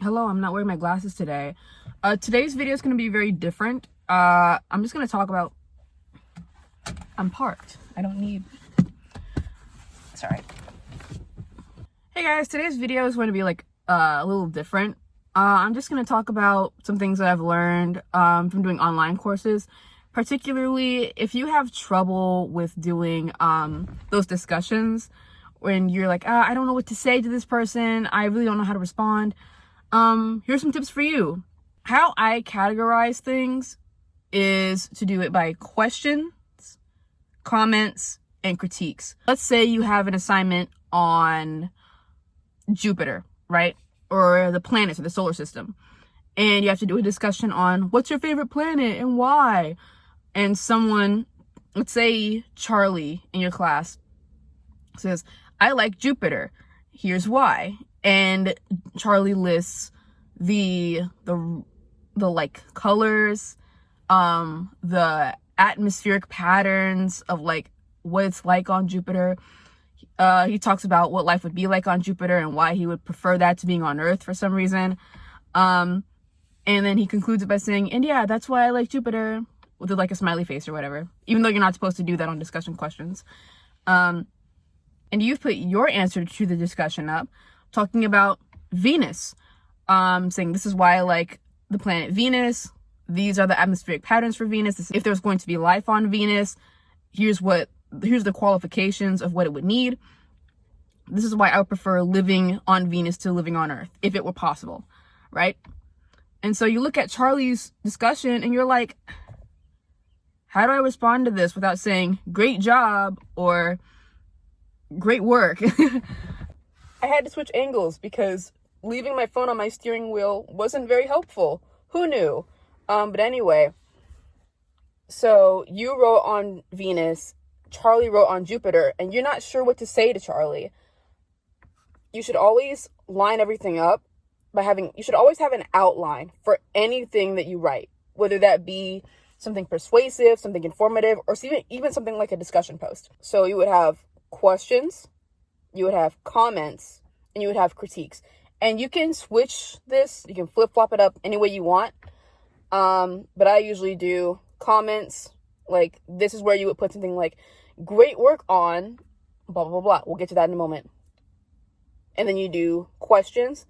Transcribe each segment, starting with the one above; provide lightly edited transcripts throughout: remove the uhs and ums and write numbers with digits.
Hello, I'm not wearing my glasses today. Today's video is going to be very different. I'm just going to talk about... I'm parked. I don't need... Sorry. Hey guys, today's video is going to be like a little different. I'm just going to talk about some things that I've learned from doing online courses. Particularly if you have trouble with doing those discussions when you're like, I don't know what to say to this person. I really don't know how to respond. Here's some tips for you. How I categorize things is to do it by questions, comments, and critiques. Let's say you have an assignment on Jupiter, right? Or the planets or the solar system. And you have to do a discussion on what's your favorite planet and why. And someone, let's say Charlie in your class, says, I like Jupiter. Here's why. And Charlie lists the like colors, the atmospheric patterns of like what it's like on Jupiter. He talks about what life would be like on Jupiter and why he would prefer that to being on Earth for some reason. And then he concludes it by saying, and yeah, that's why I like Jupiter, with like a smiley face or whatever, even though you're not supposed to do that on discussion questions. And you've put your answer to the discussion up, talking about Venus, saying this is why I like the planet Venus. These are the atmospheric patterns for Venus. If there's going to be life on Venus, here's the qualifications of what it would need. This is why I would prefer living on Venus to living on Earth, if it were possible, right? And so you look at Charlie's discussion and you're like, how do I respond to this without saying great job or great work? I had to switch angles because leaving my phone on my steering wheel wasn't very helpful. Who knew? But anyway, so you wrote on Venus, Charlie wrote on Jupiter, and you're not sure what to say to Charlie. You should always line everything up you should always have an outline for anything that you write, whether that be something persuasive, something informative, or even something like a discussion post. So you would have questions, you would have comments, and you would have critiques. And you can switch this, you can flip-flop it up any way you want. But I usually do comments, like this is where you would put something like, great work on, blah, blah, blah. We'll get to that in a moment. And then you do questions,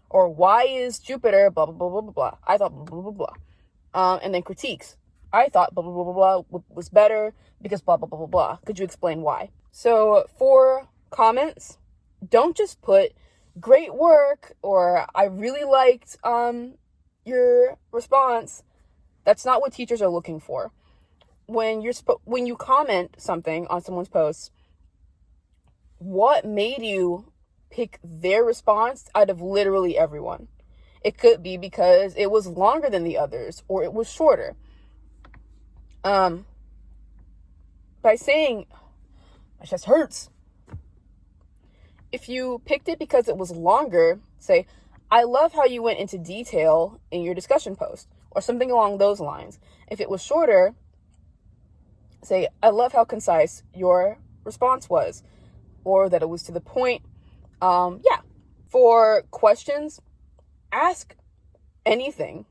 or why is Jupiter, blah, blah, blah, blah, blah, blah. I thought blah, blah, blah, blah. And then critiques. I thought blah, blah, blah, blah, blah was better because blah, blah, blah, blah, blah. Could you explain why? So for comments, don't just put great work or I really liked your response. That's not what teachers are looking for. When you comment something on someone's post, what made you pick their response out of literally everyone? It could be because it was longer than the others or it was shorter. By saying, my chest hurts. If you picked it because it was longer, say, I love how you went into detail in your discussion post, or something along those lines. If it was shorter, say, I love how concise your response was, or that it was to the point. For questions, ask anything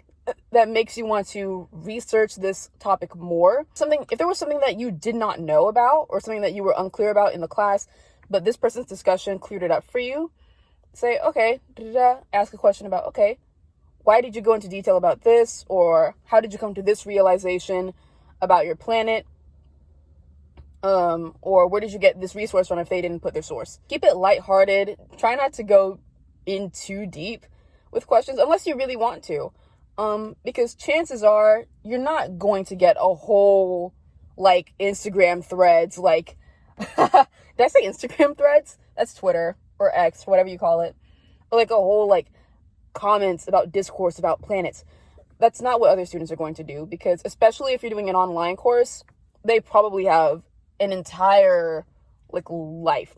that makes you want to research this topic more. If there was something that you did not know about or something that you were unclear about in the class, but this person's discussion cleared it up for you, say, okay, ask a question about, okay, why did you go into detail about this? Or how did you come to this realization about your planet? Or where did you get this resource from if they didn't put their source? Keep it lighthearted. Try not to go in too deep with questions unless you really want to. Because chances are you're not going to get a whole like Instagram threads, like did I say Instagram threads? That's Twitter or X, whatever you call it. Or like a whole like comments about discourse about planets. That's not what other students are going to do, because especially if you're doing an online course, they probably have an entire like life.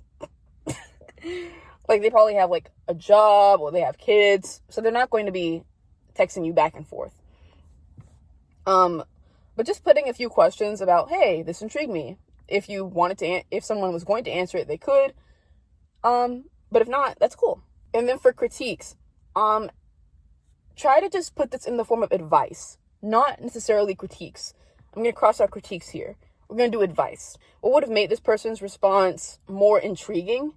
Like they probably have like a job or they have kids, so they're not going to be texting you back and forth. But just putting a few questions about, hey, this intrigued me. If you wanted to, if someone was going to answer it, they could. But if not, that's cool. And then for critiques, try to just put this in the form of advice, not necessarily critiques. I'm going to cross out critiques here. We're going to do advice. What would have made this person's response more intriguing?